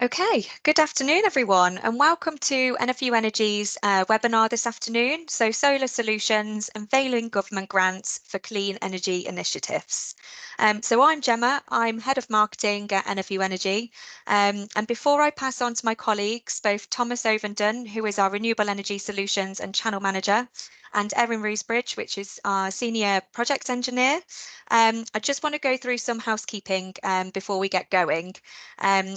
Okay, good afternoon, everyone, and welcome to NFU Energy's webinar this afternoon. So, solar solutions, unveiling government grants for clean energy initiatives. So I'm Gemma, I'm Head of Marketing at NFU Energy. And before I pass on to my colleagues, both Thomas Ovenden, who is our Renewable Energy Solutions and Channel Manager, and Erin Roosbridge, which is our Senior Project Engineer, I just want to go through some housekeeping before we get going.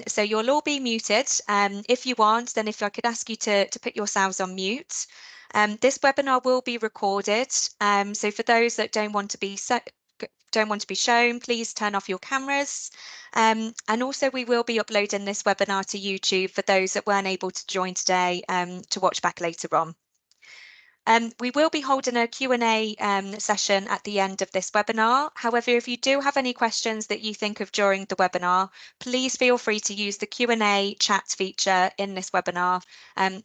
So you'll all be muted. If you want, then if I could ask you to put yourselves on mute. This webinar will be recorded. So for those that don't want to be shown, please turn off your cameras. And also we will be uploading this webinar to YouTube for those that weren't able to join today to watch back later on. We will be holding a Q&A session at the end of this webinar. However, if you do have any questions that you think of during the webinar, please feel free to use the Q&A chat feature in this webinar.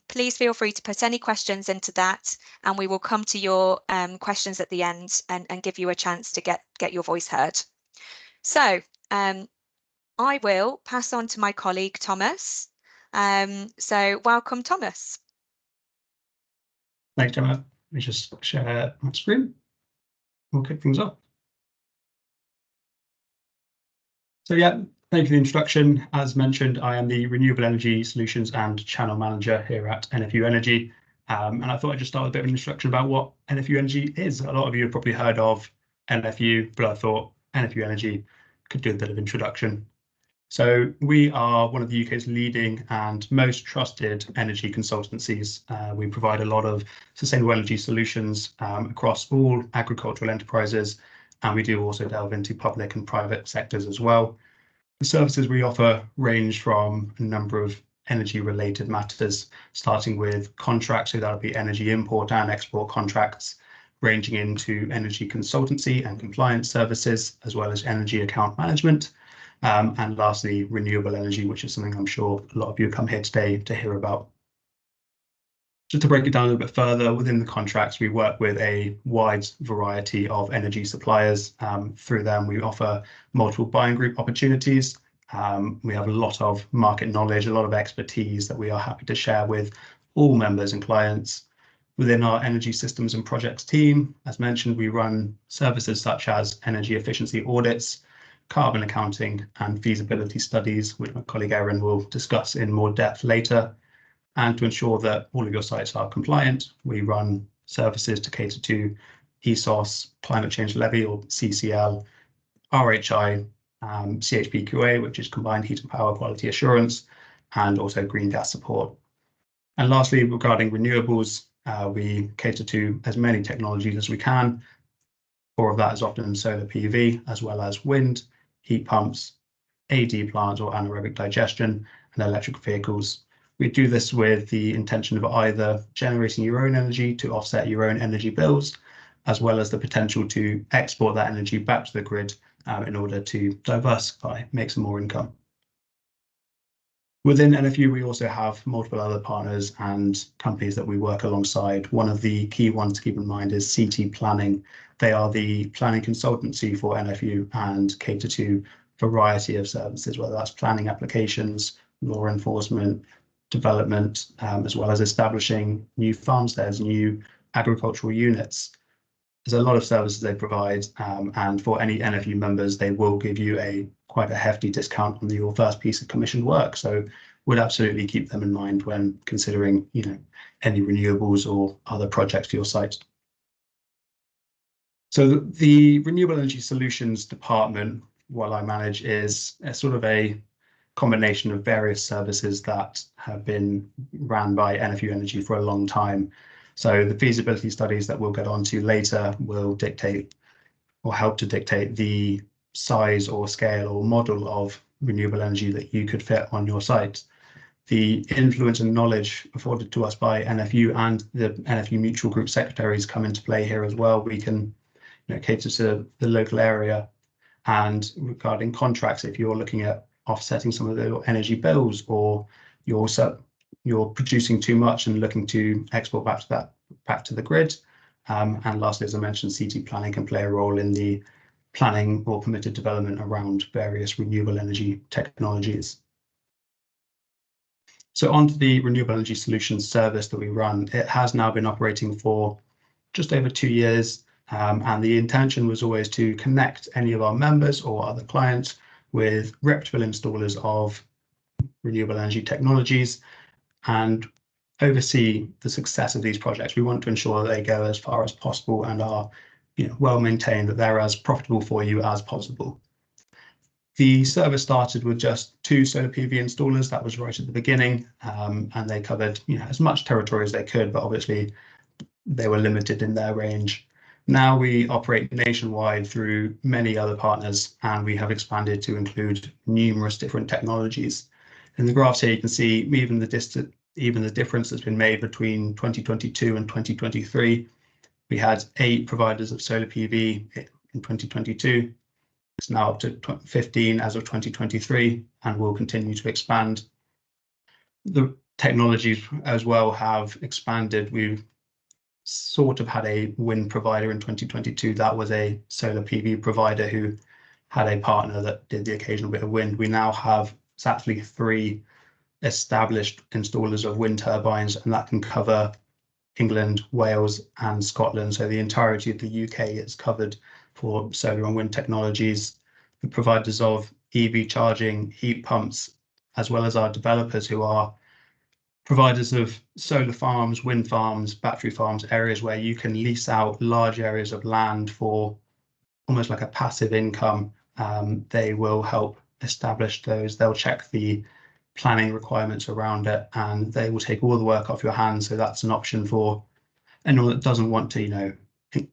Please feel free to put any questions into that, and we will come to your questions at the end and give you a chance to get your voice heard. So I will pass on to my colleague, Thomas. So welcome, Thomas. Thanks, Gemma. Let me just share my screen. We'll kick things off. So yeah, thank you for the introduction. As mentioned, I am the Renewable Energy Solutions and Channel Manager here at NFU Energy. And I thought I'd just start with a bit of an introduction about what NFU Energy is. A lot of you have probably heard of NFU, but I thought NFU Energy could do a bit of introduction. So we are one of the UK's leading and most trusted energy consultancies. We provide a lot of sustainable energy solutions across all agricultural enterprises, and we do also delve into public and private sectors as well. The services we offer range from a number of energy-related matters, starting with contracts, so that'll be energy import and export contracts, ranging into energy consultancy and compliance services, as well as energy account management. And lastly, renewable energy, which is something I'm sure a lot of you come here today to hear about. Just to break it down a little bit further, within the contracts, we work with a wide variety of energy suppliers. Through them, we offer multiple buying group opportunities. We have a lot of market knowledge, a lot of expertise that we are happy to share with all members and clients. Within our energy systems and projects team, as mentioned, we run services such as energy efficiency audits, carbon accounting and feasibility studies, which my colleague Erin will discuss in more depth later. And to ensure that all of your sites are compliant, we run services to cater to ESOS, climate change levy or CCL, RHI, CHPQA, which is combined heat and power quality assurance, and also green gas support. And lastly, regarding renewables, we cater to as many technologies as we can. Core of that is often solar PV, as well as wind, heat pumps, AD plants or anaerobic digestion, and electric vehicles. We do this with the intention of either generating your own energy to offset your own energy bills, as well as the potential to export that energy back to the grid in order to diversify, make some more income. Within NFU, we also have multiple other partners and companies that we work alongside. One of the key ones to keep in mind is CT Planning. They are the planning consultancy for NFU and cater to a variety of services, whether that's planning applications, law enforcement, development, as well as establishing new farmsteads, new agricultural units. There's a lot of services they provide, and for any NFU members, they will give you quite a hefty discount on your first piece of commissioned work. So would absolutely keep them in mind when considering, any renewables or other projects for your site. So the Renewable Energy Solutions department, what I manage, is a sort of a combination of various services that have been ran by NFU Energy for a long time. So the feasibility studies that we'll get onto later will dictate or help to dictate the size or scale or model of renewable energy that you could fit on your site. The influence and knowledge afforded to us by NFU and the NFU mutual group secretaries come into play here as well. We can cater to the local area. And regarding contracts, if you're looking at offsetting some of the energy bills, or you're producing too much and looking to export back to the grid. And lastly, as I mentioned, CT Planning can play a role in the planning or permitted development around various renewable energy technologies. So onto the renewable energy solutions service that we run, it has now been operating for just over 2 years. And the intention was always to connect any of our members or other clients with reputable installers of renewable energy technologies and oversee the success of these projects. We want to ensure that they go as far as possible and are, well maintained, that they're as profitable for you as possible. The service started with just 2 solar PV installers. That was right at the beginning, and they covered as much territory as they could, but obviously they were limited in their range. Now we operate nationwide through many other partners, and we have expanded to include numerous different technologies. In the graphs here, you can see even the difference that's been made between 2022 and 2023. We had 8 providers of solar PV in 2022. It's now up to 15 as of 2023, and will continue to expand. The technologies as well have expanded. We've sort of had a wind provider in 2022. That was a solar PV provider who had a partner that did the occasional bit of wind. We now have actually 3 established installers of wind turbines, and that can cover England, Wales, and Scotland. So the entirety of the UK is covered for solar and wind technologies. The providers of EV charging, heat pumps, as well as our developers who are providers of solar farms, wind farms, battery farms, areas where you can lease out large areas of land for almost like a passive income. They will help establish those. They'll check the planning requirements around it, and they will take all the work off your hands. So that's an option for anyone that doesn't want to,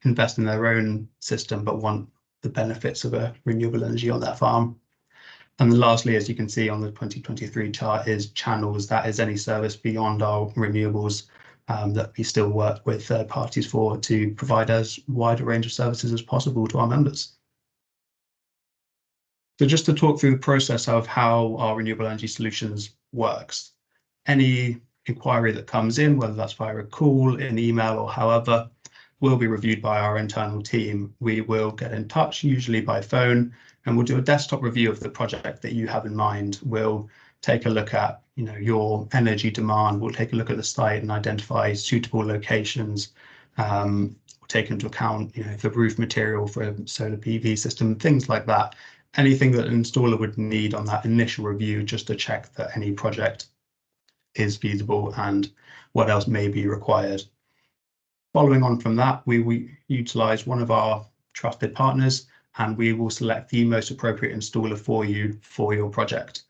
invest in their own system, but want the benefits of a renewable energy on their farm. And lastly, as you can see on the 2023 chart, is channels. That is any service beyond our renewables that we still work with third parties for, to provide as wide a range of services as possible to our members. So just to talk through the process of how our renewable energy solutions works. Any inquiry that comes in, whether that's via a call, an email, or however, will be reviewed by our internal team. We will get in touch, usually by phone, and we'll do a desktop review of the project that you have in mind. We'll take a look at your energy demand. We'll take a look at the site and identify suitable locations. We'll take into account the roof material for a solar PV system, things like that. Anything that an installer would need on that initial review, just to check that any project is feasible and what else may be required. Following on from that, we will utilize one of our trusted partners, and we will select the most appropriate installer for you for your project.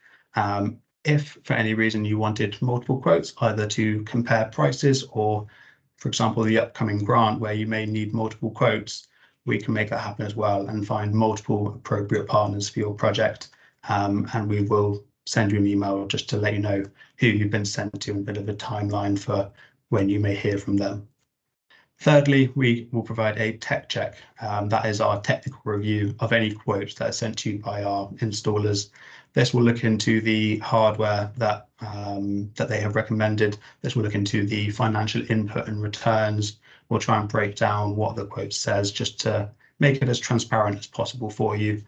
If for any reason you wanted multiple quotes, either to compare prices or, for example, the upcoming grant where you may need multiple quotes, we can make that happen as well and find multiple appropriate partners for your project. And we will send you an email just to let you know who you've been sent to and a bit of a timeline for when you may hear from them. Thirdly, we will provide a tech check. That is our technical review of any quotes that are sent to you by our installers. This will look into the hardware that they have recommended. This will look into the financial input and returns. We'll try and break down what the quote says, just to make it as transparent as possible for you,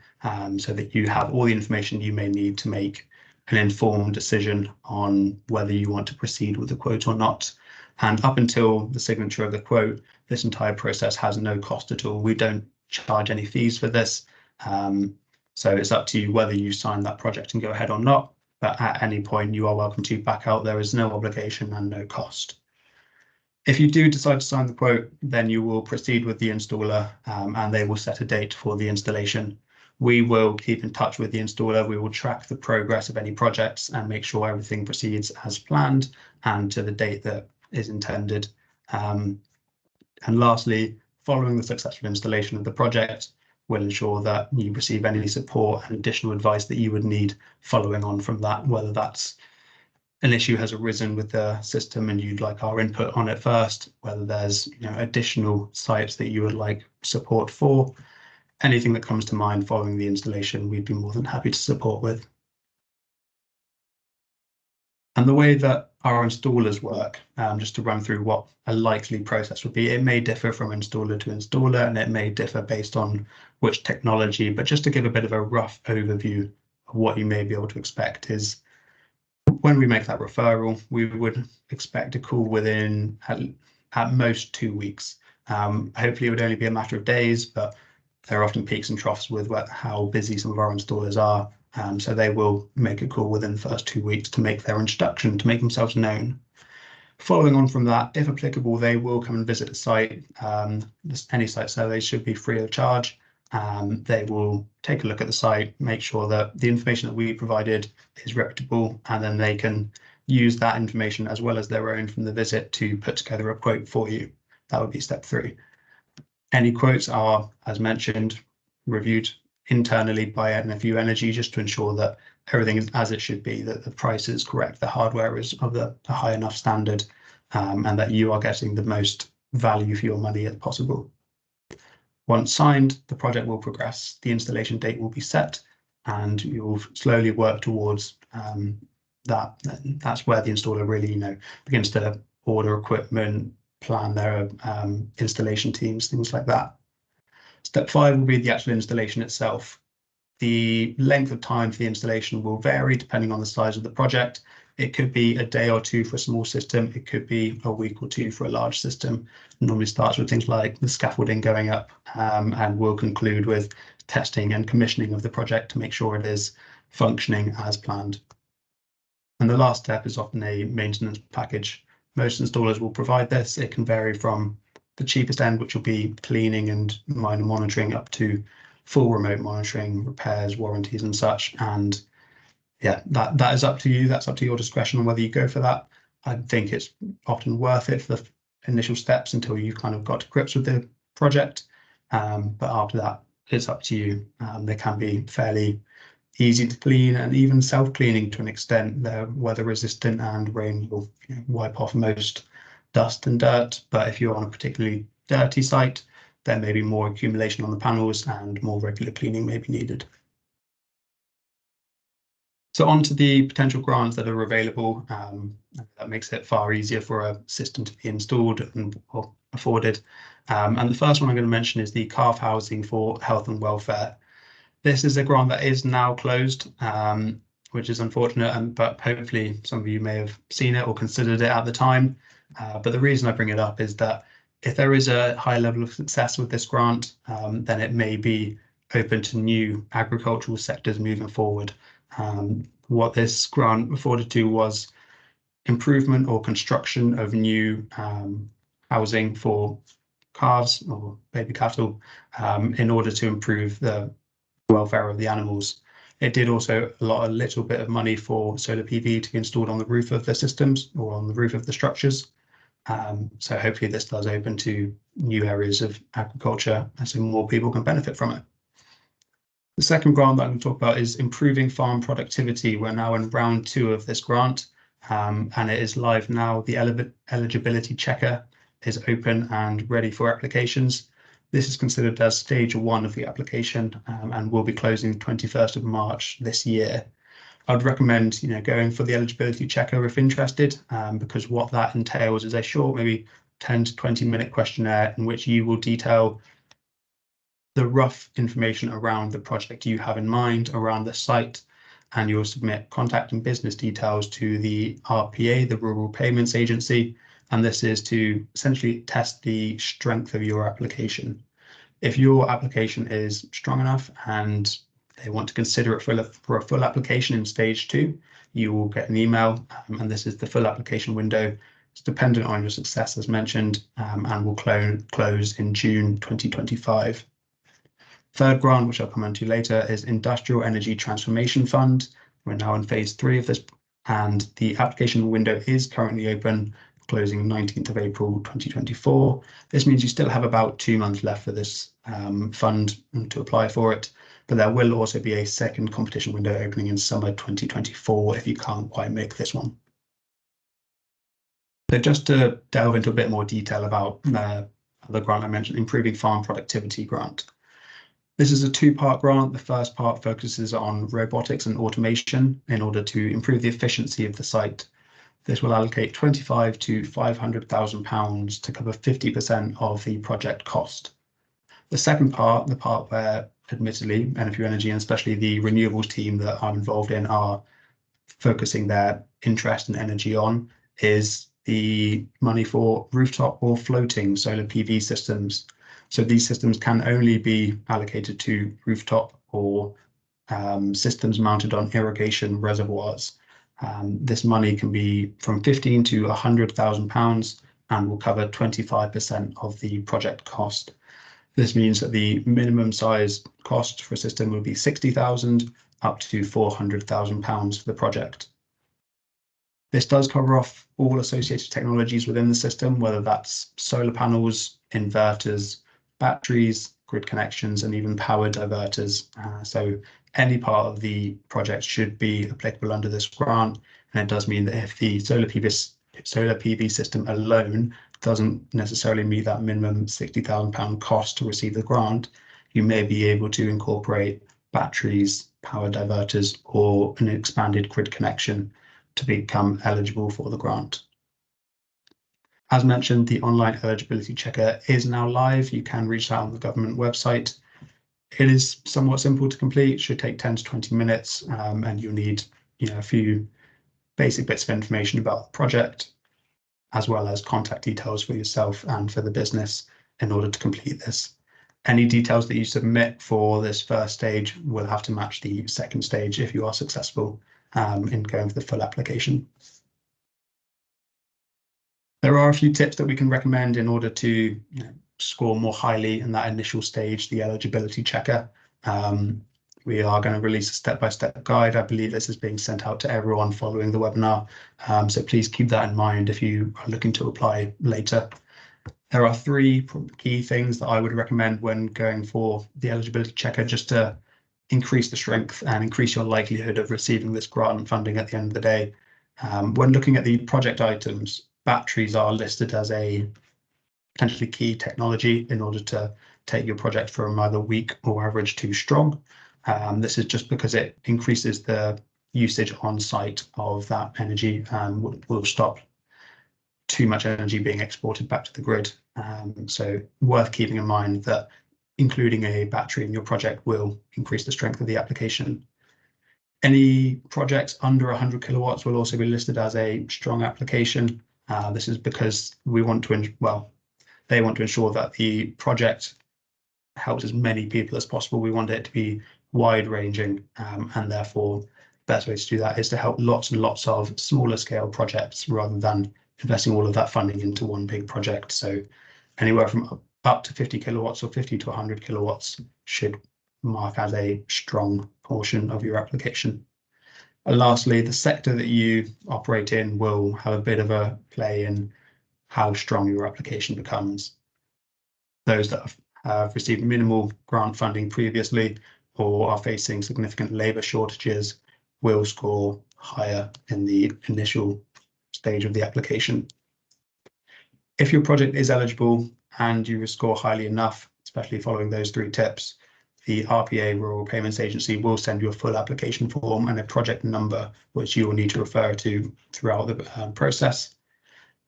so that you have all the information you may need to make an informed decision on whether you want to proceed with the quote or not. And up until the signature of the quote, this entire process has no cost at all. We don't charge any fees for this. So it's up to you whether you sign that project and go ahead or not. But at any point, you are welcome to back out. There is no obligation and no cost. If you do decide to sign the quote, then you will proceed with the installer, and they will set a date for the installation. We will keep in touch with the installer. We will track the progress of any projects and make sure everything proceeds as planned and to the date that is intended. And lastly, following the successful installation of the project, we'll ensure that you receive any support and additional advice that you would need following on from that, whether that's an issue has arisen with the system and you'd like our input on it first, whether there's additional sites that you would like support for. Anything that comes to mind following the installation, we'd be more than happy to support with. And the way that our installers work, just to run through what a likely process would be, it may differ from installer to installer, and it may differ based on which technology, but just to give a bit of a rough overview of what you may be able to expect is, when we make that referral, we would expect a call within at most 2 weeks. Hopefully it would only be a matter of days, but there are often peaks and troughs with how busy some of our installers are. So they will make a call within the first 2 weeks to make their introduction, to make themselves known. Following on from that, if applicable, they will come and visit the site. Any site surveys should be free of charge. They will take a look at the site, make sure that the information that we provided is reputable, and then they can use that information as well as their own from the visit to put together a quote for you. That would be step 3. Any quotes are, as mentioned, reviewed internally by NFU Energy just to ensure that everything is as it should be, that the price is correct, the hardware is of a high enough standard, and that you are getting the most value for your money as possible. Once signed, the project will progress, the installation date will be set, and you'll slowly work towards that. That's where the installer really, begins to order equipment, plan their installation teams, things like that. Step 5 will be the actual installation itself. The length of time for the installation will vary depending on the size of the project. It could be a day or 2 for a small system. It could be a week or 2 for a large system. It normally starts with things like the scaffolding going up, and will conclude with testing and commissioning of the project to make sure it is functioning as planned. And the last step is often a maintenance package. Most installers will provide this. It can vary from the cheapest end, which will be cleaning and minor monitoring, up to full remote monitoring, repairs, warranties and such. And yeah, that is up to you. That's up to your discretion on whether you go for that. I think it's often worth it for the initial steps until you've kind of got to grips with the project. But after that, it's up to you. They can be fairly easy to clean and even self-cleaning to an extent. They're weather resistant and rain will wipe off most dust and dirt. But if you're on a particularly dirty site, there may be more accumulation on the panels and more regular cleaning may be needed. So on to the potential grants that are available. That makes it far easier for a system to be installed and afforded. And the first one I'm going to mention is the calf housing for health and welfare. This is a grant that is now closed, which is unfortunate, but hopefully some of you may have seen it or considered it at the time. But the reason I bring it up is that if there is a high level of success with this grant, then it may be open to new agricultural sectors moving forward. What this grant afforded to was improvement or construction of new housing for calves or baby cattle, in order to improve the welfare of the animals. It did also a little bit of money for solar PV to be installed on the roof of the systems or on the roof of the structures. So hopefully this does open to new areas of agriculture, and so more people can benefit from it. The second grant that I'm going to talk about is improving farm productivity. We're now in round 2 of this grant, and it is live now. The eligibility checker is open and ready for applications. This is considered as stage 1 of the application, and will be closing 21st of March this year. I would recommend, going for the eligibility checker if interested, because what that entails is a short, maybe 10 to 20-minute questionnaire in which you will detail the rough information around the project you have in mind, around the site, and you'll submit contact and business details to the RPA, the Rural Payments Agency, and this is to essentially test the strength of your application. If your application is strong enough and they want to consider it for a full application in stage 2, you will get an email, and this is the full application window. It's dependent on your success, as mentioned, and will close in June 2025. Third grant, which I'll come on to later, is Industrial Energy Transformation Fund. We're now in phase 3 of this, and the application window is currently open, closing 19th of April 2024. This means you still have about 2 months left for this fund to apply for it, but there will also be a second competition window opening in summer 2024 if you can't quite make this one. So just to delve into a bit more detail about the grant I mentioned, Improving Farm Productivity Grant. This is a 2-part grant. The first part focuses on robotics and automation in order to improve the efficiency of the site. This will allocate £25,000 to £500,000 to cover 50% of the project cost. The second part, the part where admittedly NFU Energy and especially the renewables team that I'm involved in are focusing their interest and energy on is the money for rooftop or floating solar PV systems. So these systems can only be allocated to rooftop or systems mounted on irrigation reservoirs. This money can be from 15 to £100,000 and will cover 25% of the project cost. This means that the minimum size cost for a system would be 60,000 up to £400,000 for the project. This does cover off all associated technologies within the system, whether that's solar panels, inverters, batteries, grid connections, and even power diverters. So any part of the project should be applicable under this grant. And it does mean that if the solar PV system alone doesn't necessarily meet that minimum £60,000 cost to receive the grant, you may be able to incorporate batteries, power diverters, or an expanded grid connection to become eligible for the grant. As mentioned, the online eligibility checker is now live. You can reach out on the government website. It is somewhat simple to complete, should take 10 to 20 minutes, and you'll need a few basic bits of information about the project, as well as contact details for yourself and for the business in order to complete this. Any details that you submit for this first stage will have to match the second stage if you are successful in going for the full application. There are a few tips that we can recommend in order to score more highly in that initial stage, the eligibility checker. We are going to release a step-by-step guide. I believe this is being sent out to everyone following the webinar. So please keep that in mind if you are looking to apply later. There are three key things that I would recommend when going for the eligibility checker, just to increase the strength and increase your likelihood of receiving this grant funding at the end of the day. When looking at the project items, batteries are listed as a potentially key technology in order to take your project from either weak or average to strong. This is just because it increases the usage on site of that energy and will stop too much energy being exported back to the grid. So worth keeping in mind that including a battery in your project will increase the strength of the application. Any projects under 100 kilowatts will also be listed as a strong application. This is because we want to, they want to ensure that the project helps as many people as possible. We want it to be wide ranging, and therefore the best way to do that is to help lots and lots of smaller scale projects rather than investing all of that funding into one big project. So anywhere from up to 50 kilowatts or 50 to 100 kilowatts should mark as a strong portion of your application. And lastly, the sector that you operate in will have a bit of a play in how strong your application becomes. Those that have received minimal grant funding previously or are facing significant labour shortages will score higher in the initial stage of the application. If your project is eligible and you score highly enough, especially following those three tips, the RPA, Rural Payments Agency, will send you a full application form and a project number, which you will need to refer to throughout the process.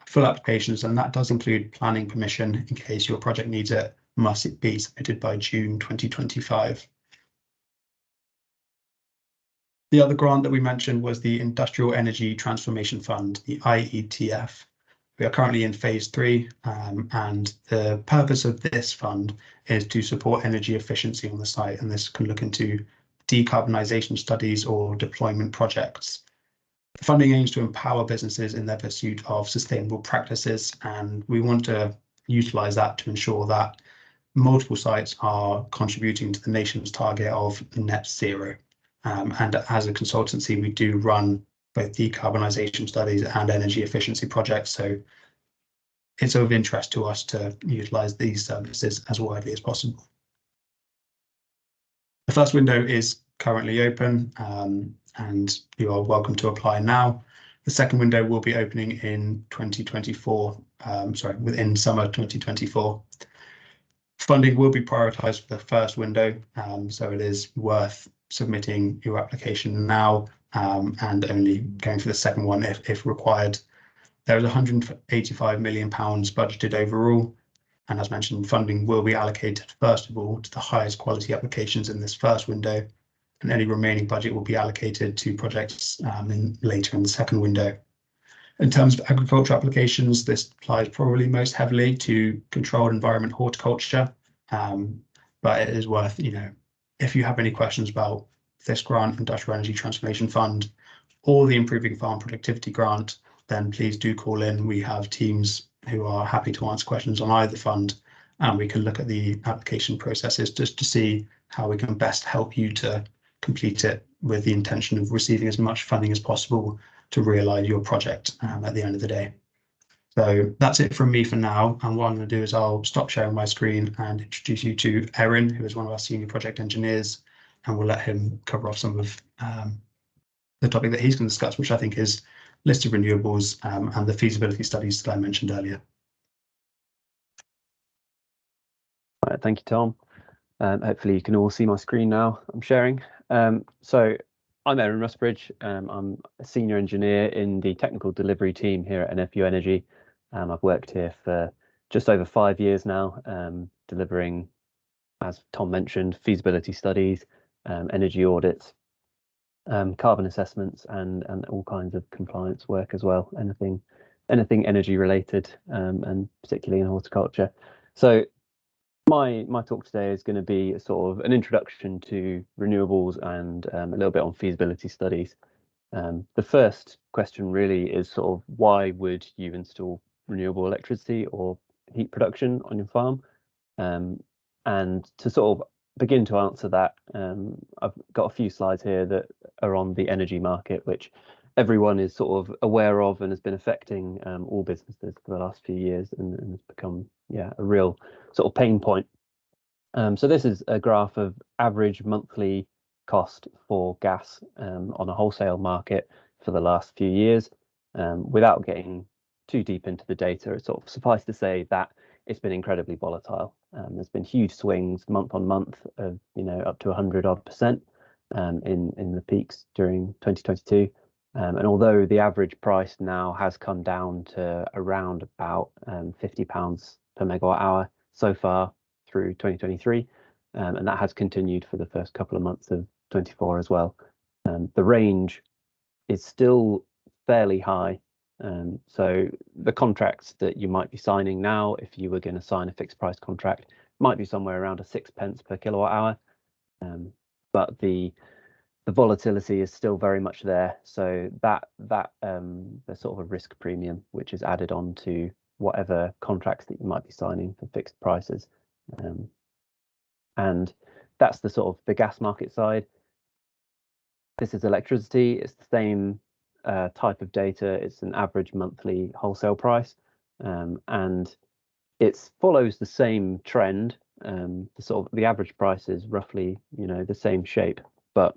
Full applications, and that does include planning permission in case your project needs it, must be submitted by June 2025. The other grant that we mentioned was the Industrial Energy Transformation Fund, the IETF. We are currently in phase 3, and the purpose of this fund is to support energy efficiency on the site, and this can look into decarbonisation studies or deployment projects. The funding aims to empower businesses in their pursuit of sustainable practices, and we want to utilise that to ensure that multiple sites are contributing to the nation's target of net zero. And as a consultancy, we do run both decarbonisation studies and energy efficiency projects. So it's of interest to us to utilise these services as widely as possible. The first window is currently open, and you are welcome to apply now. The second window will be opening in 2024, within summer 2024. Funding will be prioritised for the first window, so it is worth submitting your application now and only going for the second one if required. There is £185 million budgeted overall, and as mentioned, funding will be allocated first of all to the highest quality applications in this first window, and any remaining budget will be allocated to projects later in the second window. In terms of agriculture applications, this applies probably most heavily to controlled environment horticulture, but it is worth, if you have any questions about this grant, Industrial Energy Transformation Fund, or the Improving Farm Productivity Grant, then please do call in. We have teams who are happy to answer questions on either fund, and we can look at the application processes just to see how we can best help you to complete it with the intention of receiving as much funding as possible to realise your project at the end of the day. So that's it from me for now. And what I'm going to do is I'll stop sharing my screen and introduce you to Erin, who is one of our senior project engineers, and we'll let him cover off some of the topic that he's going to discuss, which I think is listed renewables and the feasibility studies that I mentioned earlier. All right, thank you, Tom. Hopefully you can all see my screen now I'm sharing. So I'm Erin Rusbridge. I'm a senior engineer in the technical delivery team here at NFU Energy. I've worked here for just over 5 years now, delivering, as Tom mentioned, feasibility studies, energy audits, carbon assessments, and all kinds of compliance work as well. Anything energy related, and particularly in horticulture. So my talk today is going to be sort of an introduction to renewables and a little bit on feasibility studies. The first question really is sort of why would you install renewable electricity or heat production on your farm? And to sort of begin to answer that, I've got a few slides here that are on the energy market, which everyone is sort of aware of and has been affecting all businesses for the last few years, and has become a real sort of pain point. So this is a graph of average monthly cost for gas on a wholesale market for the last few years. Without getting too deep into the data, it's sort of suffice to say that it's been incredibly volatile. There's been huge swings month on month of up to 100% in the peaks during 2022. And although the average price now has come down to around about £50 per megawatt hour so far through 2023, and that has continued for the first couple of months of 24 as well. The range is still fairly high. So the contracts that you might be signing now, if you were going to sign a fixed price contract, might be somewhere around a 6 pence per kilowatt hour. But the volatility is still very much there. So there's sort of a risk premium, which is added on to whatever contracts that you might be signing for fixed prices. And that's the sort of the gas market side. This is electricity. It's the same type of data. It's an average monthly wholesale price, and it follows the same trend. The average price is roughly the same shape, but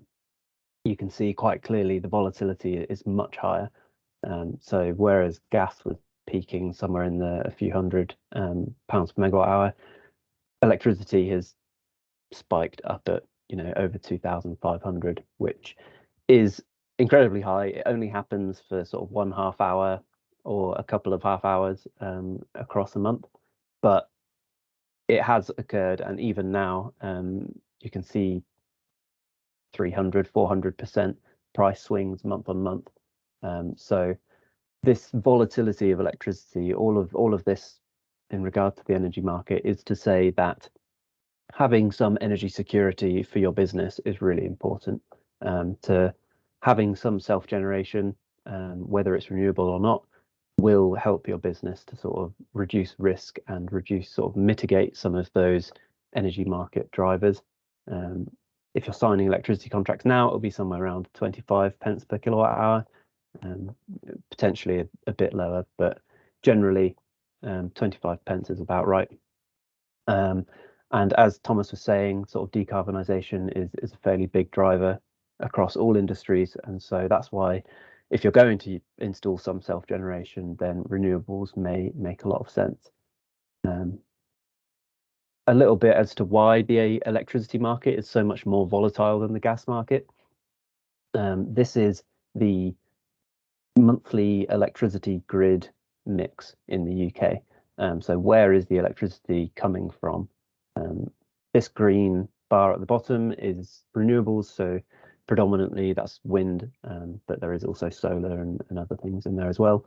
you can see quite clearly the volatility is much higher. So whereas gas was peaking somewhere in a few hundred pounds per megawatt hour, electricity has spiked up at over 2,500, which is incredibly high. It only happens for sort of 1/2 hour or a couple of half hours across a month, but it has occurred, and even now you can see 300-400% price swings month on month. So this volatility of electricity, all of this in regard to the energy market, is to say that having some energy security for your business is really important. To having some self-generation, whether it's renewable or not, will help your business to sort of reduce risk and mitigate some of those energy market drivers. If you're signing electricity contracts now, it'll be somewhere around 25 pence per kilowatt hour, potentially a bit lower, but generally 25 pence is about right. And as Thomas was saying, sort of decarbonisation is a fairly big driver across all industries, and so that's why if you're going to install some self-generation, then renewables may make a lot of sense. A little bit as to why the electricity market is so much more volatile than the gas market. This is the monthly electricity grid mix in the UK. So where is the electricity coming from? This green bar at the bottom is renewables, so Predominantly that's wind, but there is also solar and other things in there as well.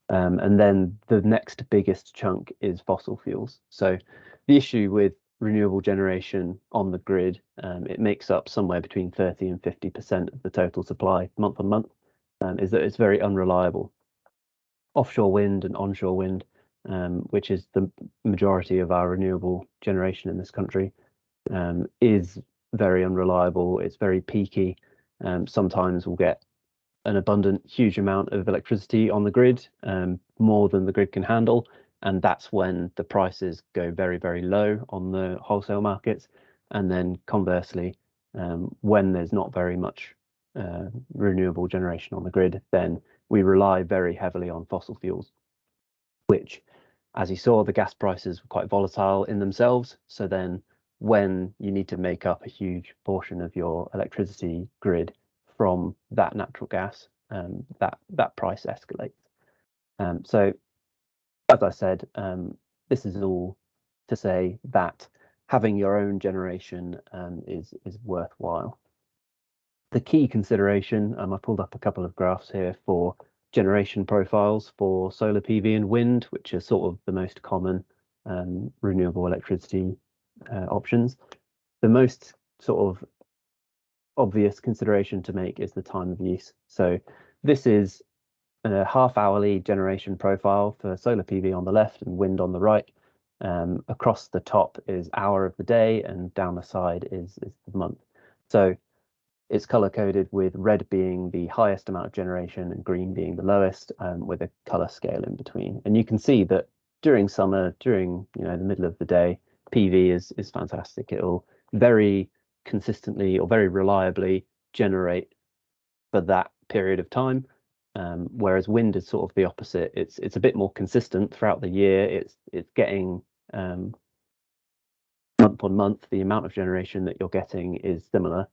And then the next biggest chunk is fossil fuels. So the issue with renewable generation on the grid, it makes up somewhere between 30 and 50% of the total supply month on month, is that it's very unreliable. Offshore wind and onshore wind, which is the majority of our renewable generation in this country, is very unreliable. It's very peaky. Sometimes we'll get an abundant, huge amount of electricity on the grid, more than the grid can handle. And that's when the prices go very, very low on the wholesale markets. And then conversely, when there's not very much renewable generation on the grid, then we rely very heavily on fossil fuels, which, as you saw, the gas prices were quite volatile in themselves. So then when you need to make up a huge portion of your electricity grid from that natural gas, that price escalates. So, as I said, this is all to say that having your own generation is worthwhile. The key consideration, I pulled up a couple of graphs here for generation profiles for solar PV and wind, which are sort of the most common renewable electricity options. The most sort of obvious consideration to make is the time of use. So this is a half-hourly generation profile for solar PV on the left and wind on the right. Across the top is hour of the day, and down the side is the month. So it's color coded with red being the highest amount of generation and green being the lowest, with a color scale in between. And you can see that during summer, during the middle of the day, PV is fantastic. It'll very consistently or very reliably generate for that period of time, whereas wind is sort of the opposite. It's a bit more consistent throughout the year. It's getting month on month, the amount of generation that you're getting is similar,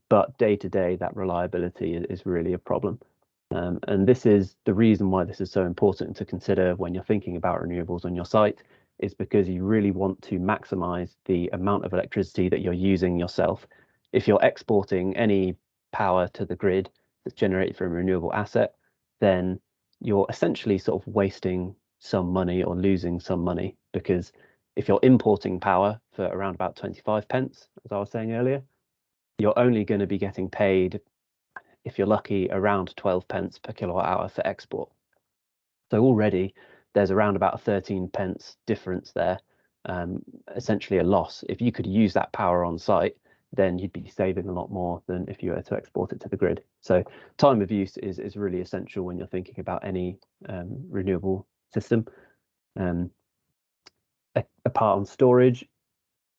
but day to day that reliability is really a problem. And this is the reason why this is so important to consider when you're thinking about renewables on your site, is because you really want to maximize the amount of electricity that you're using yourself. If you're exporting any power to the grid that's generated from a renewable asset, then you're essentially sort of wasting some money or losing some money, because if you're importing power for around about 25 pence, as I was saying earlier, you're only going to be getting paid, if you're lucky, around 12 pence per kilowatt hour for export. So already there's around about a 13 pence difference there, essentially a loss. If you could use that power on site, then you'd be saving a lot more than if you were to export it to the grid. So time of use is really essential when you're thinking about any renewable system. Apart on storage,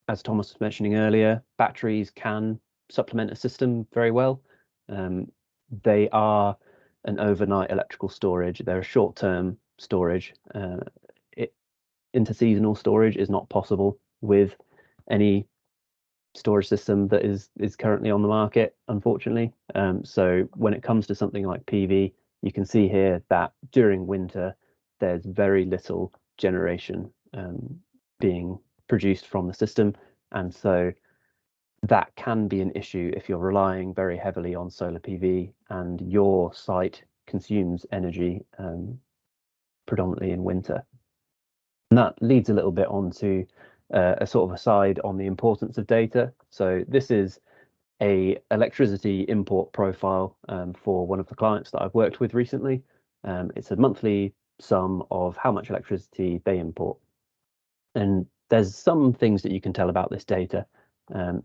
as Thomas was mentioning earlier, batteries can supplement a system very well. They are an overnight electrical storage. They're a short-term storage. Interseasonal storage is not possible with any storage system that is currently on the market, unfortunately. So when it comes to something like PV, you can see here that during winter there's very little generation being produced from the system, and so that can be an issue if you're relying very heavily on solar PV and your site consumes energy predominantly in winter. And that leads a little bit onto a sort of aside on the importance of data. So this is a electricity import profile for one of the clients that I've worked with recently. It's a monthly sum of how much electricity they import. And there's some things that you can tell about this data.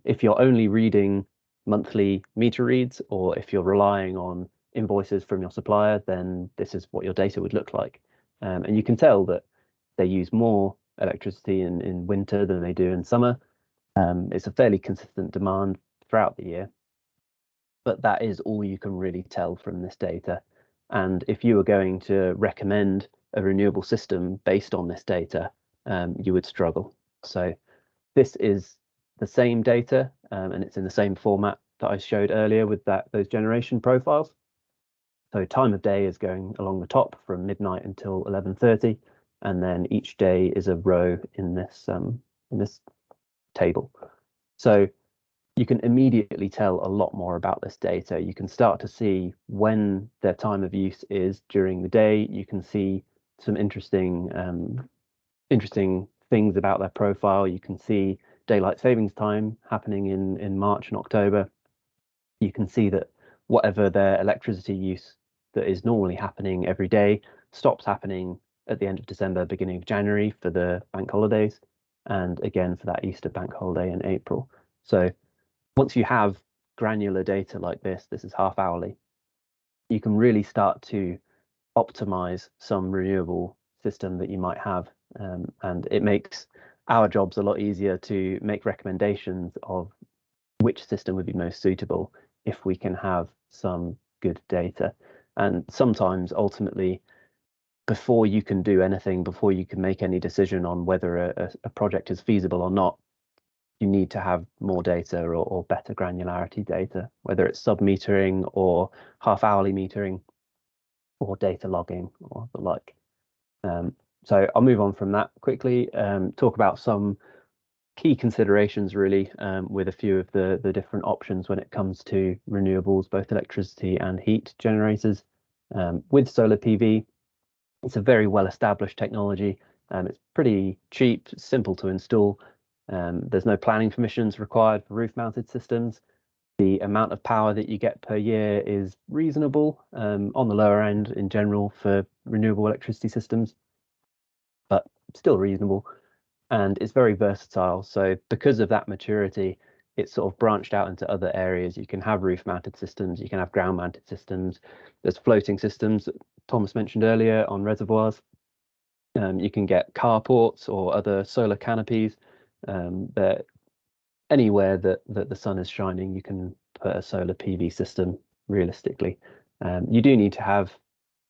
If you're only reading monthly meter reads, or if you're relying on invoices from your supplier, then this is what your data would look like. And you can tell that they use more electricity in winter than they do in summer. It's a fairly consistent demand throughout the year, but that is all you can really tell from this data. And if you were going to recommend a renewable system based on this data, you would struggle. So this is the same data, and it's in the same format that I showed earlier with those generation profiles. So time of day is going along the top from midnight until 11:30, and then each day is a row in this table. So you can immediately tell a lot more about this data. You can start to see when their time of use is during the day. You can see some interesting things about their profile. You can see daylight savings time happening in March and October. You can see that whatever their electricity use that is normally happening every day stops happening at the end of December, beginning of January for the bank holidays, and again for that Easter bank holiday in April. So once you have granular data like this is half hourly, you can really start to optimize some renewable system that you might have. And it makes our jobs a lot easier to make recommendations of which system would be most suitable if we can have some good data. And sometimes ultimately, before you can do anything, before you can make any decision on whether a project is feasible or not, you need to have more data or better granularity data, whether it's sub-metering or half-hourly metering or data logging or the like. So I'll move on from that quickly, talk about some key considerations really, with a few of the different options when it comes to renewables, both electricity and heat generators. With solar PV, it's a very well-established technology. It's pretty cheap, simple to install. There's no planning permissions required for roof-mounted systems. The amount of power that you get per year is reasonable, on the lower end in general for renewable electricity systems, but still reasonable. And it's very versatile. So because of that maturity, it's sort of branched out into other areas. You can have roof-mounted systems, you can have ground-mounted systems. There's floating systems that Thomas mentioned earlier on reservoirs. You can get carports or other solar canopies. That anywhere that the sun is shining, you can put a solar PV system realistically. You do need to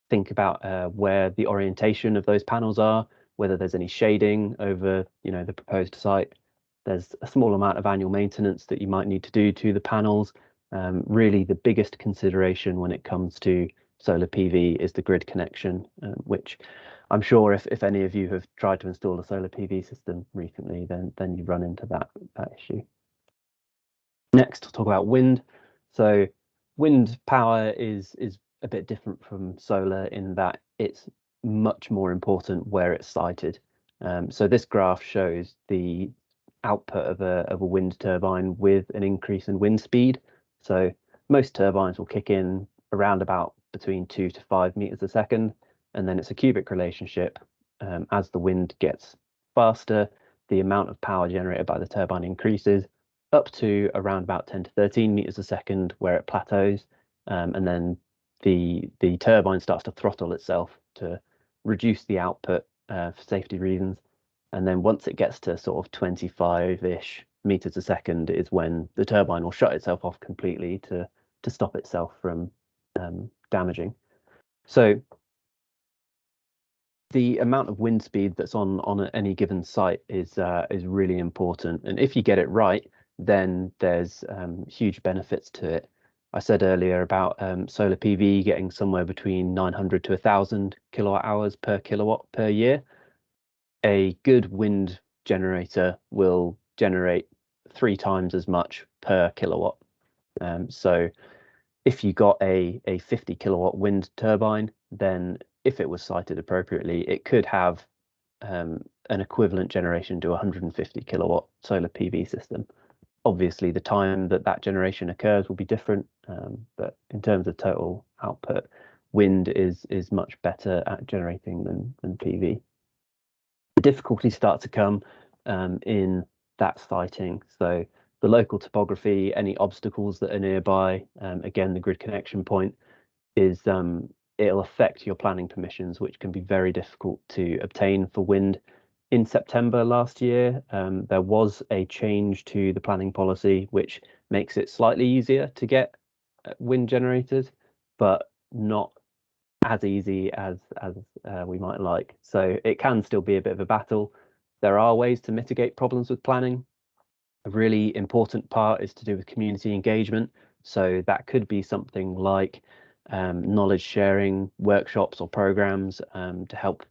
think about where the orientation of those panels are, whether there's any shading over, the proposed site. There's a small amount of annual maintenance that you might need to do to the panels. Really, the biggest consideration when it comes to solar PV is the grid connection, which I'm sure if any of you have tried to install a solar PV system recently, then you run into that issue. Next, we'll talk about wind. So wind power is a bit different from solar in that it's much more important where it's sited. So this graph shows the output of a wind turbine with an increase in wind speed. So most turbines will kick in around about between 2 to 5 meters a second, and then it's a cubic relationship. As the wind gets faster, the amount of power generated by the turbine increases up to around about 10 to 13 meters a second, where it plateaus, and then the turbine starts to throttle itself to reduce the output for safety reasons. And then once it gets to sort of 25-ish meters a second is when the turbine will shut itself off completely to stop itself from damaging. So the amount of wind speed that's on any given site is really important, and if you get it right, then there's huge benefits to it. I said earlier about solar PV getting somewhere between 900 to 1,000 kilowatt hours per kilowatt per year. A good wind generator will generate 3 times as much per kilowatt. So if you got a 50 kilowatt wind turbine, then if it was sited appropriately, it could have an equivalent generation to a 150 kilowatt solar PV system. Obviously, the time that generation occurs will be different, but in terms of total output, wind is much better at generating than PV. The difficulties start to come in that siting. So the local topography, any obstacles that are nearby, again, the grid connection point is it'll affect your planning permissions, which can be very difficult to obtain for wind. In September last year, there was a change to the planning policy, which makes it slightly easier to get wind generators, but not as easy as we might like. So it can still be a bit of a battle. There are ways to mitigate problems with planning. A really important part is to do with community engagement. So that could be something like knowledge sharing workshops or programs to help,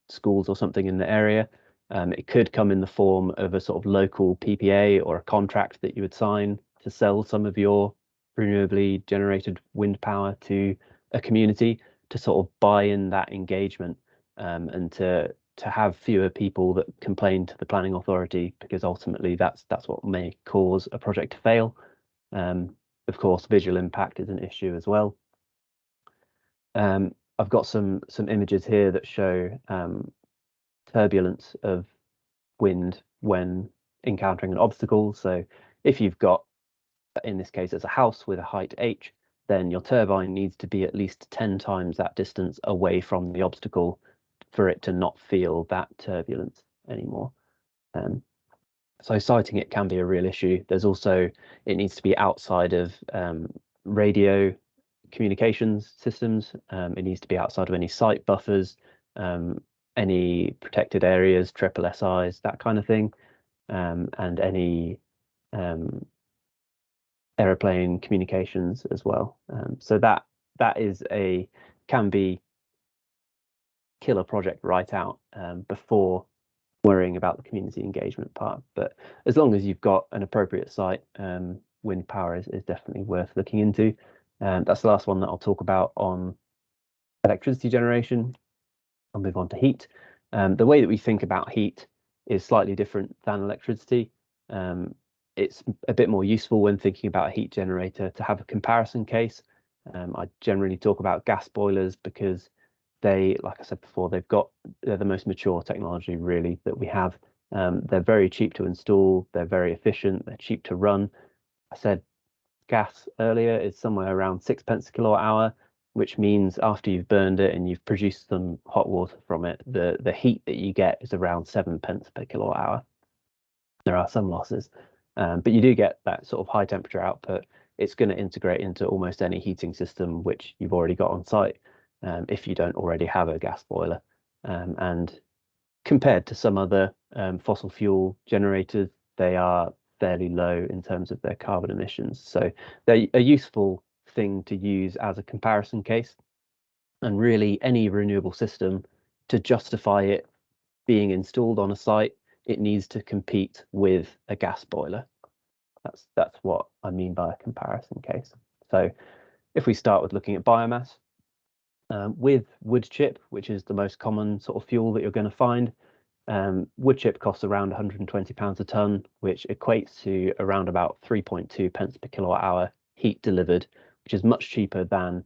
schools or something in the area. It could come in the form of a sort of local PPA or a contract that you would sign to sell some of your renewably generated wind power to a community to sort of buy in that engagement, and to have fewer people that complain to the planning authority, because ultimately that's what may cause a project to fail. Of course, visual impact is an issue as well. I've got some images here that show turbulence of wind when encountering an obstacle. So if you've got, in this case, it's a house with a height h, then your turbine needs to be at least 10 times that distance away from the obstacle for it to not feel that turbulence anymore. So sighting it can be a real issue. There's also, it needs to be outside of radio communications systems. It needs to be outside of any site buffers, any protected areas, triple SIs, that kind of thing, and any aeroplane communications as well. So that can be kill a project right out before worrying about the community engagement part. But as long as you've got an appropriate site, wind power is definitely worth looking into. That's the last one that I'll talk about on electricity generation. I'll move on to heat. The way that we think about heat is slightly different than electricity. It's a bit more useful when thinking about a heat generator to have a comparison case. I generally talk about gas boilers because they, like I said before, they're the most mature technology really that we have. They're very cheap to install, they're very efficient, they're cheap to run. I said gas earlier is somewhere around 6p a kilowatt hour, which means after you've burned it and you've produced some hot water from it, the heat that you get is around 7p per kilowatt hour. There are some losses, but you do get that sort of high temperature output. It's going to integrate into almost any heating system which you've already got on site, if you don't already have a gas boiler. And compared to some other fossil fuel generators, they are fairly low in terms of their carbon emissions. So they're a useful thing to use as a comparison case. And really, any renewable system, to justify it being installed on a site, it needs to compete with a gas boiler. That's what I mean by a comparison case. So if we start with looking at biomass, with wood chip, which is the most common sort of fuel that you're going to find, wood chip costs around £120 a tonne, which equates to around about 3.2p per kilowatt hour heat delivered, which is much cheaper than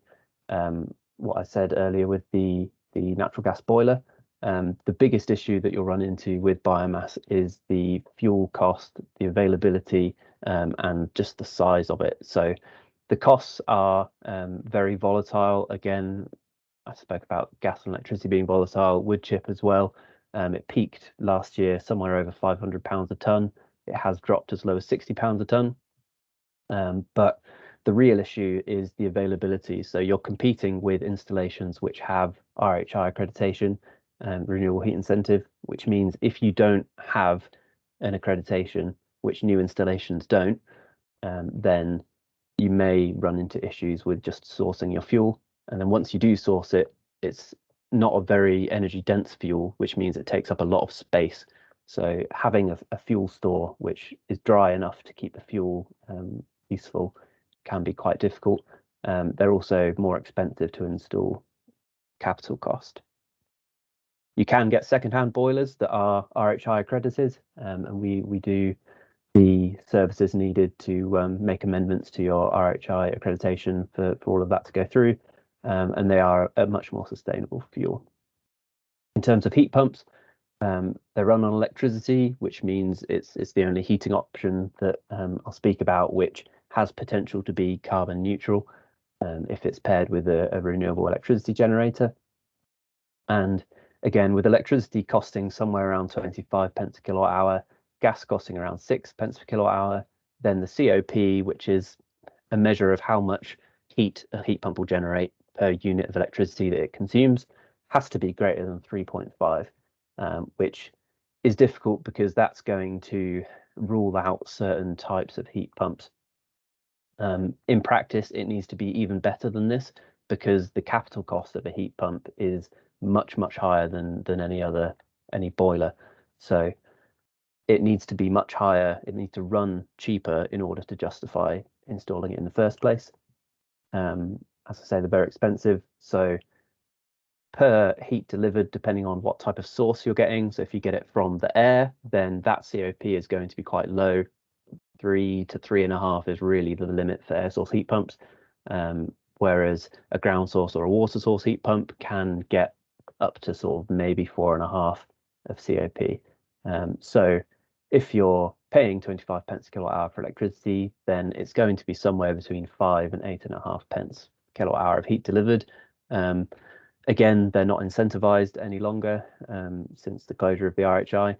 what I said earlier with the natural gas boiler. The biggest issue that you'll run into with biomass is the fuel cost, the availability, and just the size of it. So the costs are very volatile. Again, I spoke about gas and electricity being volatile, wood chip as well. It peaked last year somewhere over £500 a tonne. It has dropped as low as £60 a tonne. But the real issue is the availability. So you're competing with installations which have RHI accreditation, renewable heat incentive, which means if you don't have an accreditation, which new installations don't, then you may run into issues with just sourcing your fuel. And then once you do source it, it's not a very energy dense fuel, which means it takes up a lot of space. So having a fuel store which is dry enough to keep the fuel useful can be quite difficult. They're also more expensive to install, capital cost. You can get second-hand boilers that are RHI accredited, and we do the services needed to make amendments to your RHI accreditation for all of that to go through, and they are a much more sustainable fuel. In terms of heat pumps, they run on electricity, which means it's the only heating option that I'll speak about, which has potential to be carbon neutral if it's paired with a renewable electricity generator. And again, with electricity costing somewhere around 25p a kilowatt hour, gas costing around 6p per kilowatt hour, then the COP, which is a measure of how much heat a heat pump will generate per unit of electricity that it consumes, has to be greater than 3.5, which is difficult because that's going to rule out certain types of heat pumps. In practice, it needs to be even better than this because the capital cost of a heat pump is much higher than any boiler. So it needs to be much higher. It needs to run cheaper in order to justify installing it in the first place. As I say, they're very expensive. So per heat delivered, depending on what type of source you're getting. So if you get it from the air, then that COP is going to be quite low. 3 to 3.5 is really the limit for air source heat pumps. Whereas a ground source or a water source heat pump can get up to sort of maybe 4.5 of COP. So if you're paying 25 pence a kilowatt hour for electricity, then it's going to be somewhere between 5 and 8.5 pence kilowatt hour of heat delivered. Again, they're not incentivized any longer since the closure of the RHI.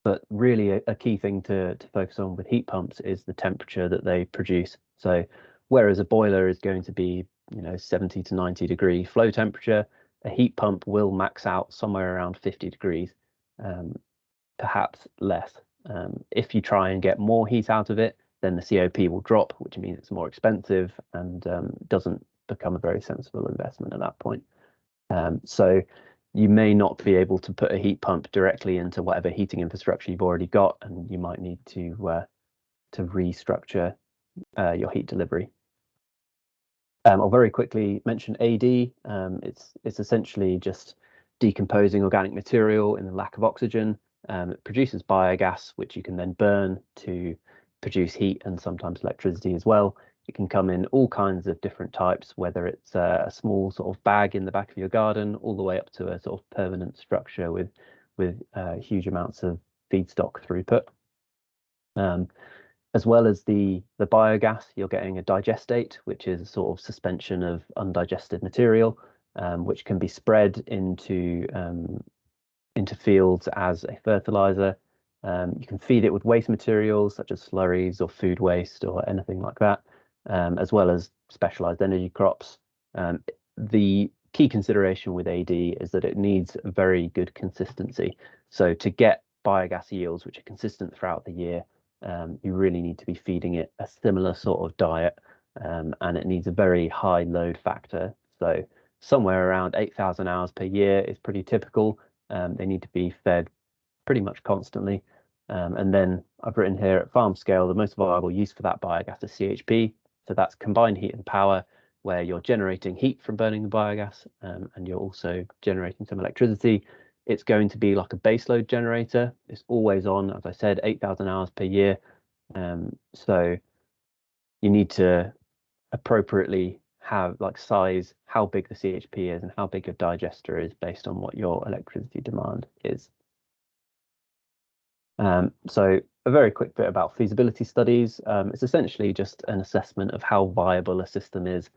But really a key thing to focus on with heat pumps is the temperature that they produce. So whereas a boiler is going to be, 70 to 90 degree flow temperature, a heat pump will max out somewhere around 50 degrees, perhaps less. If you try and get more heat out of it, then the COP will drop, which means it's more expensive and doesn't become a very sensible investment at that point. So you may not be able to put a heat pump directly into whatever heating infrastructure you've already got, and you might need to restructure your heat delivery. I'll very quickly mention AD. It's essentially just decomposing organic material in the lack of oxygen. It produces biogas, which you can then burn to produce heat and sometimes electricity as well. It can come in all kinds of different types, whether it's a small sort of bag in the back of your garden, all the way up to a sort of permanent structure with huge amounts of feedstock throughput. As well as the biogas, you're getting a digestate, which is a sort of suspension of undigested material, which can be spread into fields as a fertilizer. You can feed it with waste materials such as slurries or food waste or anything like that, as well as specialized energy crops. The key consideration with AD is that it needs a very good consistency. So to get biogas yields which are consistent throughout the year, you really need to be feeding it a similar sort of diet, and it needs a very high load factor. So somewhere around 8,000 hours per year is pretty typical. They need to be fed pretty much constantly. And then I've written here at farm scale, the most viable use for that biogas is CHP. So that's combined heat and power, where you're generating heat from burning the biogas, and you're also generating some electricity. It's going to be like a baseload generator. It's always on, as I said, 8,000 hours per year. So you need to appropriately have size how big the CHP is and how big your digester is based on what your electricity demand is. So a very quick bit about feasibility studies. It's essentially just an assessment of how viable a system is,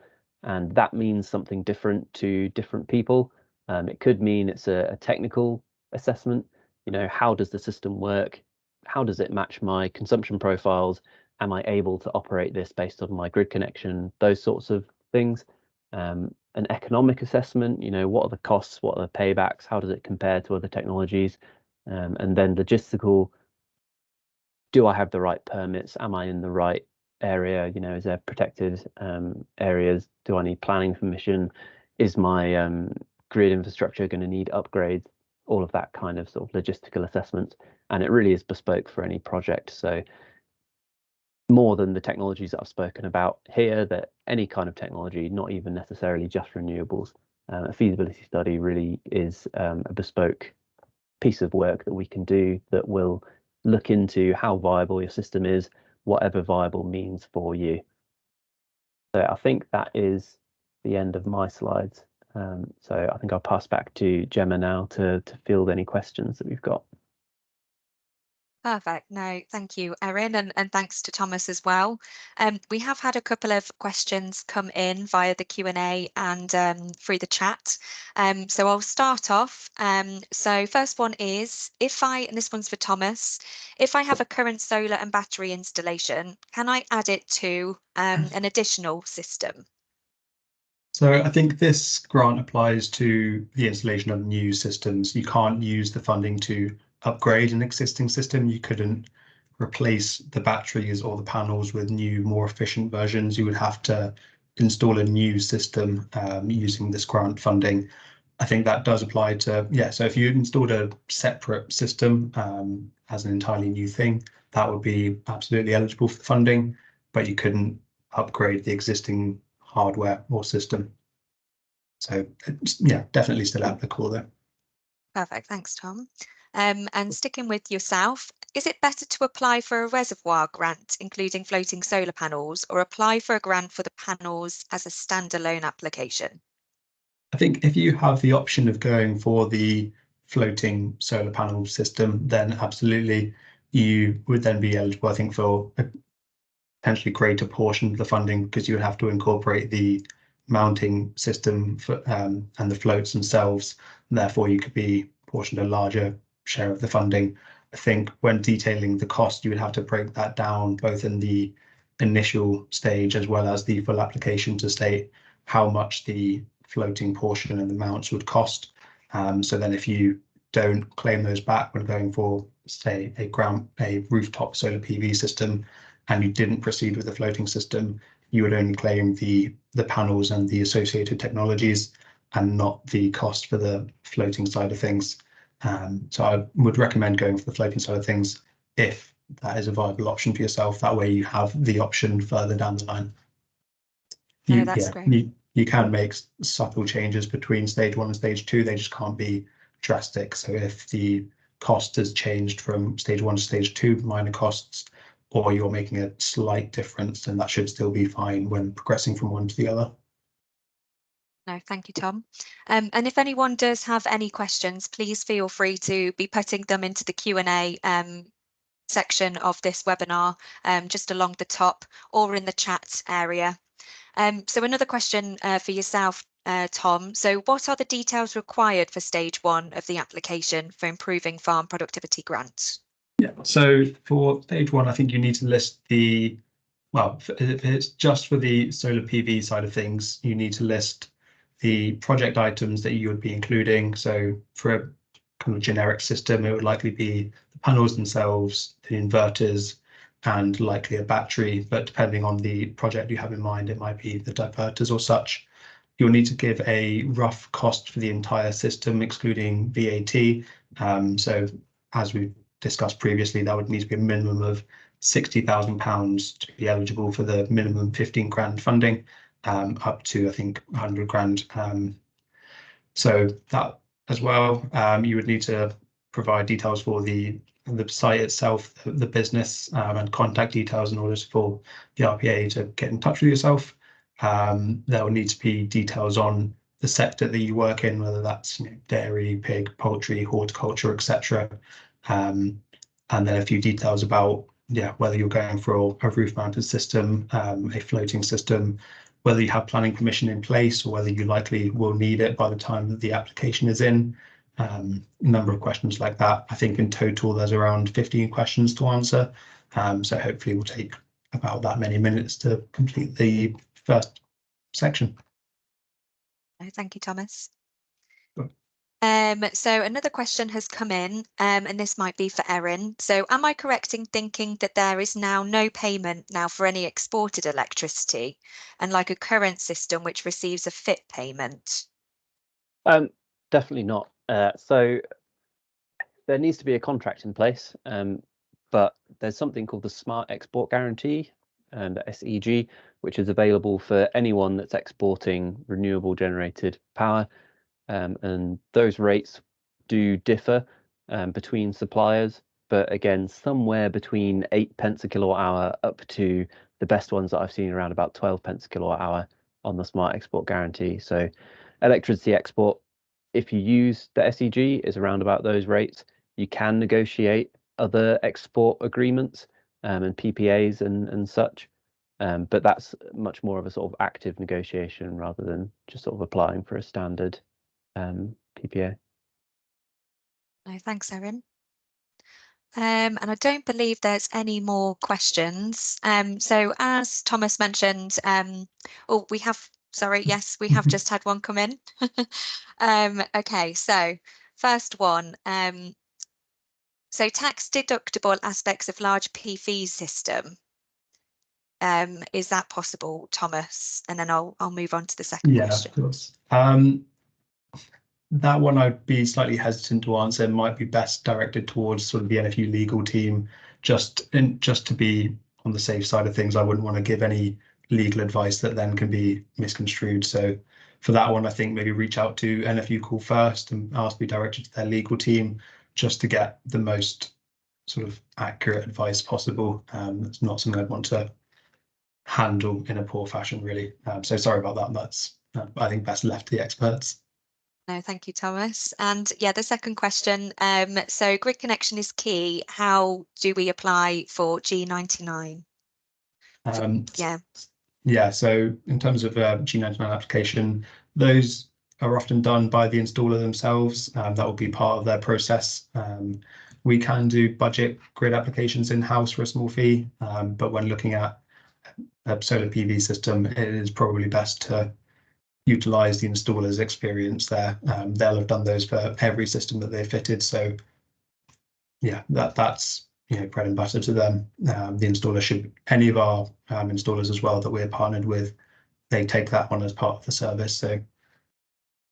and that means something different to different people. It could mean it's a technical assessment. How does the system work? How does it match my consumption profiles? Am I able to operate this based on my grid connection? Those sorts of things. An economic assessment, what are the costs? What are the paybacks? How does it compare to other technologies? And then logistical, do I have the right permits? Am I in the right area? Is there protected areas? Do I need planning permission? Is my grid infrastructure going to need upgrades? All of that kind of sort of logistical assessments. And it really is bespoke for any project. So more than the technologies that I've spoken about here, that any kind of technology, not even necessarily just renewables, a feasibility study really is a bespoke piece of work that we can do that will look into how viable your system is, whatever viable means for you. So I think that is the end of my slides. So I think I'll pass back to Gemma now to field any questions that we've got. Perfect. No, thank you, Erin, and thanks to Thomas as well. We have had a couple of questions come in via the Q&A and through the chat. So I'll start off. So first one is, and this one's for Thomas, if I have a current solar and battery installation, can I add it to an additional system? So I think this grant applies to the installation of new systems. You can't use the funding to upgrade an existing system. You couldn't replace the batteries or the panels with new, more efficient versions. You would have to install a new system using this grant funding. I think that does apply to, yeah, so if you installed a separate system as an entirely new thing, that would be absolutely eligible for the funding, but you couldn't upgrade the existing hardware or system. So yeah, definitely still applicable there. Perfect, thanks, Tom. And sticking with yourself, is it better to apply for a reservoir grant, including floating solar panels, or apply for a grant for the panels as a standalone application? I think if you have the option of going for the floating solar panel system, then absolutely you would then be eligible, I think, for a potentially greater portion of the funding, because you would have to incorporate the mounting system for, and the floats themselves. And therefore, you could be portioned a larger share of the funding. I think when detailing the cost, you would have to break that down both in the initial stage as well as the full application to state how much the floating portion and the mounts would cost. So then if you don't claim those back when going for, say, a rooftop solar PV system, and you didn't proceed with the floating system, you would only claim the panels and the associated technologies and not the cost for the floating side of things. So I would recommend going for the floating side of things if that is a viable option for yourself. That way you have the option further down the line. No, that's great. You can make subtle changes between stage 1 and stage 2. They just can't be drastic. So if the cost has changed from stage 1 to stage 2, minor costs, or you're making a slight difference, then that should still be fine when progressing from one to the other. No, thank you, Tom. And if anyone does have any questions, please feel free to be putting them into the Q&A section of this webinar, just along the top or in the chat area. So another question for yourself, Tom. So what are the details required for stage 1 of the application for improving farm productivity grant? Yeah, so for stage 1, I think you need to list the, well, if it's just for the solar PV side of things, you need to list the project items that you would be including. So for a kind of generic system, it would likely be the panels themselves, the inverters, and likely a battery. But depending on the project you have in mind, it might be the diverters or such. You'll need to give a rough cost for the entire system, excluding VAT. So as we discussed previously, that would need to be a minimum of £60,000 to be eligible for the minimum 15 grand funding, up to, I think, 100 grand. So that as well, you would need to provide details for the site itself, the business, and contact details in order for the RPA to get in touch with yourself. There will need to be details on the sector that you work in, whether that's dairy, pig, poultry, horticulture, etc. And then a few details about whether you're going for a roof-mounted system, a floating system, whether you have planning permission in place, or whether you likely will need it by the time that the application is in. A number of questions like that. I think in total there's around 15 questions to answer. So hopefully we'll take about that many minutes to complete the first section. Thank you, Thomas. Sure. So another question has come in, and this might be for Erin. So am I correct in thinking that there is now no payment now for any exported electricity, and like a current system which receives a FIT payment? Definitely not. So there needs to be a contract in place, but there's something called the Smart Export Guarantee, the SEG, which is available for anyone that's exporting renewable generated power. And those rates do differ between suppliers, but again, somewhere between 8p a kilowatt hour up to the best ones that I've seen around about 12p a kilowatt hour on the Smart Export Guarantee. So electricity export, if you use the SEG, is around about those rates. You can negotiate other export agreements and PPAs and such. But that's much more of a sort of active negotiation rather than just sort of applying for a standard PPA. No, thanks, Erin. And I don't believe there's any more questions. So as Thomas mentioned, oh, we have, sorry, yes, we have just had one come in. Okay, so first one. So tax deductible aspects of large PV system. Is that possible, Thomas? And then I'll move on to the second question. Yeah, of course. That one I'd be slightly hesitant to answer. It might be best directed towards sort of the NFU legal team, just to be on the safe side of things. I wouldn't want to give any legal advice that then can be misconstrued. So for that one, I think maybe reach out to NFU call first and ask to be directed to their legal team just to get the most sort of accurate advice possible. It's not something I'd want to handle in a poor fashion, really. So sorry about that. That's I think best left to the experts. No, thank you, Thomas. And yeah, the second question, so grid connection is key. How do we apply for G99? Yeah. Yeah, so in terms of G99 application, those are often done by the installer themselves. That will be part of their process. We can do budget grid applications in-house for a small fee, but when looking at a solar PV system, it is probably best to utilize the installer's experience there. They'll have done those for every system that they've fitted. So yeah, that's bread and butter to them. The installer should, any of our installers as well that we're partnered with, they take that one as part of the service, so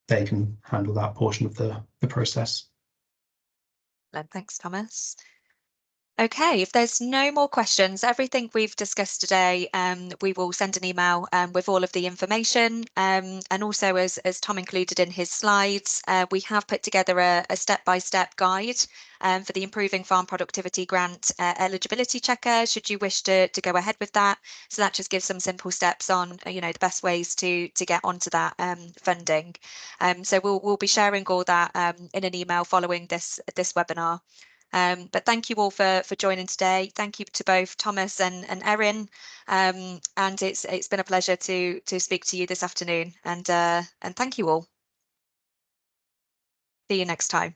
they can handle that portion of the process. Thanks, Thomas. Okay, if there's no more questions, everything we've discussed today, we will send an email with all of the information. And also, as Tom included in his slides, we have put together a step-by-step guide for the Improving Farm Productivity Grant eligibility checker, should you wish to go ahead with that. So that just gives some simple steps on, the best ways to get onto that funding. So we'll be sharing all that in an email following this webinar. But thank you all for joining today. Thank you to both Thomas and Erin. And it's been a pleasure to speak to you this afternoon. And thank you all. See you next time.